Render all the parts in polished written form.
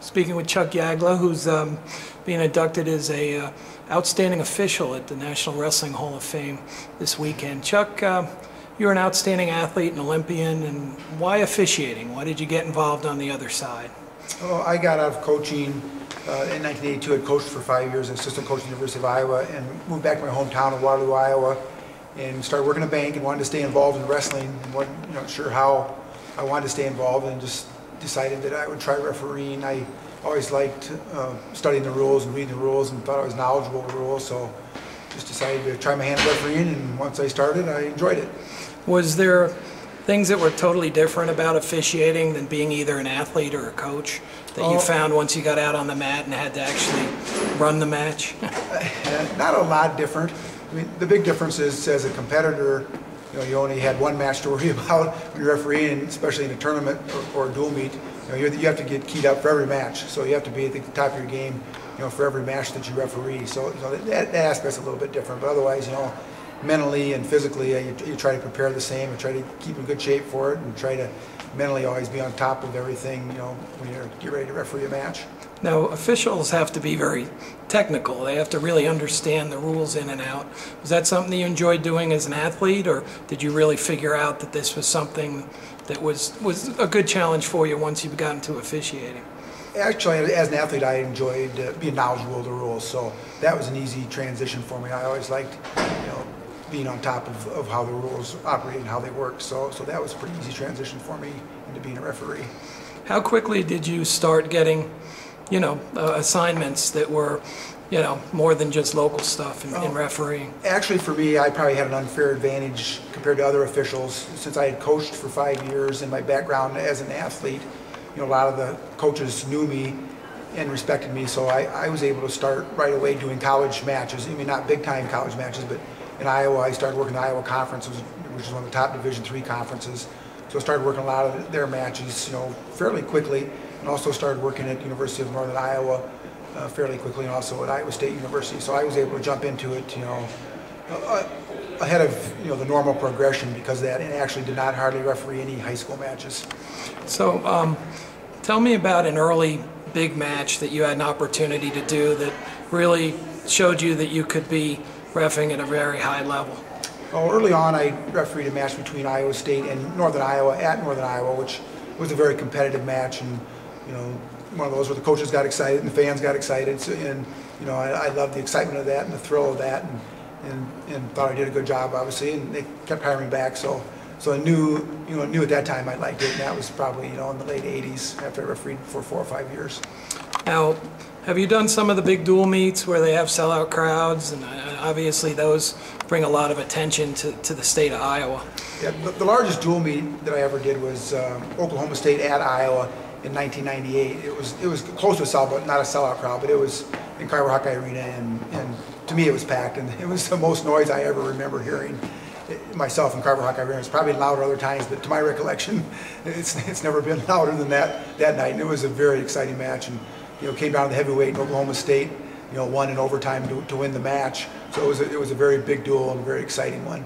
Speaking with Chuck Yagla, who's being inducted as a outstanding official at the National Wrestling Hall of Fame this weekend. Chuck, you're an outstanding athlete, an Olympian, and why officiating? Why did you get involved on the other side? Well, I got out of coaching in 1982. I coached for 5 years, assistant coach at the University of Iowa, and moved back to my hometown of Waterloo, Iowa, and started working at a bank and wanted to stay involved in wrestling. And wasn't sure how I wanted to stay involved, and just decided that I would try refereeing. I always liked studying the rules and reading the rules, and thought I was knowledgeable of the rules, so just decided to try my hand at refereeing, and once I started, I enjoyed it. Was there things that were totally different about officiating than being either an athlete or a coach that you found once you got out on the mat and had to actually run the match? Not a lot different. I mean, the big difference is, as a competitor, you only had one match to worry about when you're refereeing, especially in a tournament or a dual meet. You have to get keyed up for every match, so you have to be at the top of your game, for every match that you referee. So that aspect's a little bit different, but otherwise, mentally and physically, you try to prepare the same and try to keep in good shape for it, and try to mentally always be on top of everything, when you get ready to referee a match. Now, officials have to be very technical. They have to really understand the rules in and out. Was that something that you enjoyed doing as an athlete, or did you really figure out that this was something that was a good challenge for you once you got into officiating? Actually, as an athlete, I enjoyed being knowledgeable of the rules, so that was an easy transition for me. I always liked, being on top of how the rules operate and how they work, so that was a pretty easy transition for me into being a referee. How quickly did you start getting assignments that were, more than just local stuff in refereeing? Actually, for me, I probably had an unfair advantage compared to other officials, since I had coached for 5 years, and my background as an athlete, a lot of the coaches knew me and respected me, so I was able to start right away doing college matches. I mean, not big-time college matches, but in Iowa, I started working the Iowa Conference, which is one of the top Division III conferences. So I started working a lot of their matches, fairly quickly, and also started working at the University of Northern Iowa fairly quickly, and also at Iowa State University. So I was able to jump into it, ahead of the normal progression because of that, and actually did not hardly referee any high school matches. So tell me about an early big match that you had an opportunity to do that really showed you that you could be reffing at a very high level. Well, early on, I refereed a match between Iowa State and Northern Iowa at Northern Iowa, which was a very competitive match, and one of those where the coaches got excited and the fans got excited. So, and I loved the excitement of that and the thrill of that, and thought I did a good job, obviously, and they kept hiring me back. So I knew at that time I liked it, and that was probably in the late '80s after I refereed for 4 or 5 years. Now, have you done some of the big dual meets where they have sellout crowds, and obviously those bring a lot of attention to the state of Iowa? Yeah, the largest dual meet that I ever did was Oklahoma State at Iowa in 1998. It was close to a sellout, but not a sellout crowd, but it was in Carver Hawkeye Arena, and to me it was packed, and it was the most noise I ever remember hearing myself in Carver Hawkeye Arena. It's probably louder other times, but to my recollection, it's never been louder than that night, and it was a very exciting match, and came down to the heavyweight, and Oklahoma State won in overtime to win the match. So it was a very big duel and a very exciting one.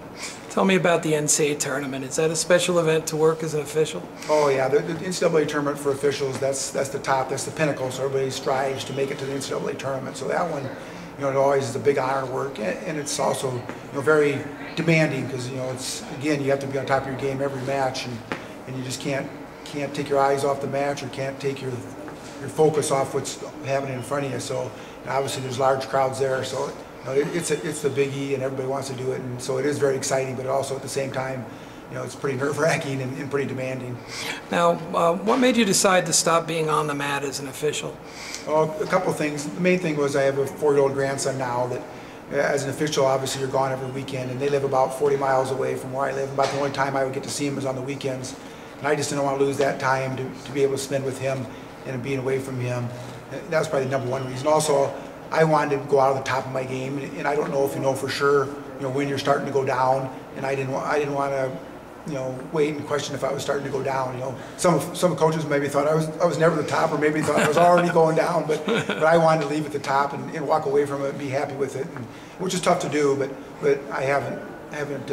Tell me about the NCAA tournament. Is that a special event to work as an official? Oh yeah, the NCAA tournament for officials, that's the top, that's the pinnacle. So everybody strives to make it to the NCAA tournament. So that one, it always is a big honor to work, and it's also very demanding because it's, again, you have to be on top of your game every match, and you just can't take your eyes off the match, or can't take your focus off what's happening in front of you. So obviously there's large crowds there, so it's the biggie, and everybody wants to do it, and so it is very exciting, but also at the same time, it's pretty nerve-wracking and pretty demanding. Now, what made you decide to stop being on the mat as an official? Well, a couple of things. The main thing was I have a 4-year-old grandson now that, as an official, obviously you're gone every weekend, and they live about 40 miles away from where I live. About the only time I would get to see him was on the weekends, and I just didn't want to lose that time to be able to spend with him and being away from him. That was probably the number one reason. Also, I wanted to go out of the top of my game, and I don't know if you know for sure, when you're starting to go down, and I didn't want to, wait and question if I was starting to go down. Some coaches maybe thought I was never the top, or maybe thought I was already going down, but I wanted to leave at the top and walk away from it and be happy with it, which is tough to do, but I haven't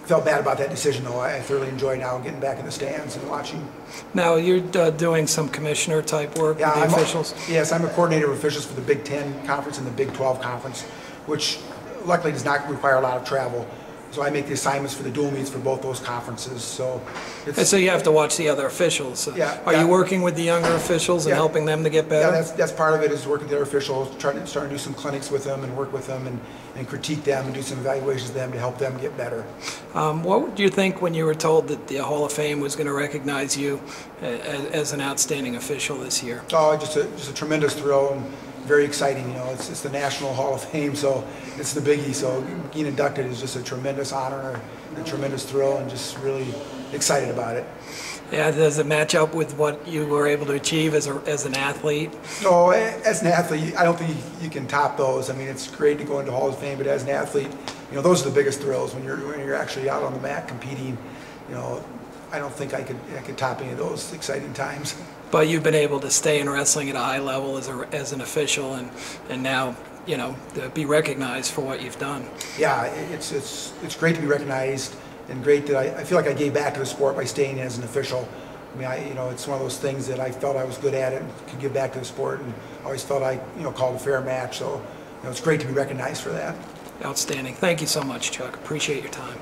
felt bad about that decision, though. I thoroughly enjoy now getting back in the stands and watching. Now, you're doing some commissioner type work with the officials? Yes, I'm a coordinator of officials for the Big Ten Conference and the Big 12 Conference, which luckily does not require a lot of travel. So I make the assignments for the dual meets for both those conferences. So And so you have to watch the other officials. Yeah, Are you working with the younger officials and helping them to get better? Yeah, that's part of it, is working with their officials, starting to do some clinics with them and work with them and critique them and do some evaluations of them to help them get better. What do you think when you were told that the Hall of Fame was going to recognize you as an outstanding official this year? Oh, just a tremendous thrill and very exciting. You know, it's the National Hall of Fame, so it's the biggie. So being inducted is just a tremendous honor, a tremendous thrill, and just really excited about it. Yeah, does it match up with what you were able to achieve as an athlete? No, as an athlete, I don't think you can top those. I mean, it's great to go into Hall of Fame, but as an athlete, you know, those are the biggest thrills when you're actually out on the mat competing. You know, I don't think I could top any of those exciting times. But you've been able to stay in wrestling at a high level as an official, and now, you know, to be recognized for what you've done. Yeah, it's great to be recognized, and great that I feel like I gave back to the sport by staying as an official. I mean, you know, it's one of those things that I felt I was good at it and could give back to the sport, and always felt I, you know, called a fair match. So, you know, it's great to be recognized for that. Outstanding. Thank you so much, Chuck. Appreciate your time.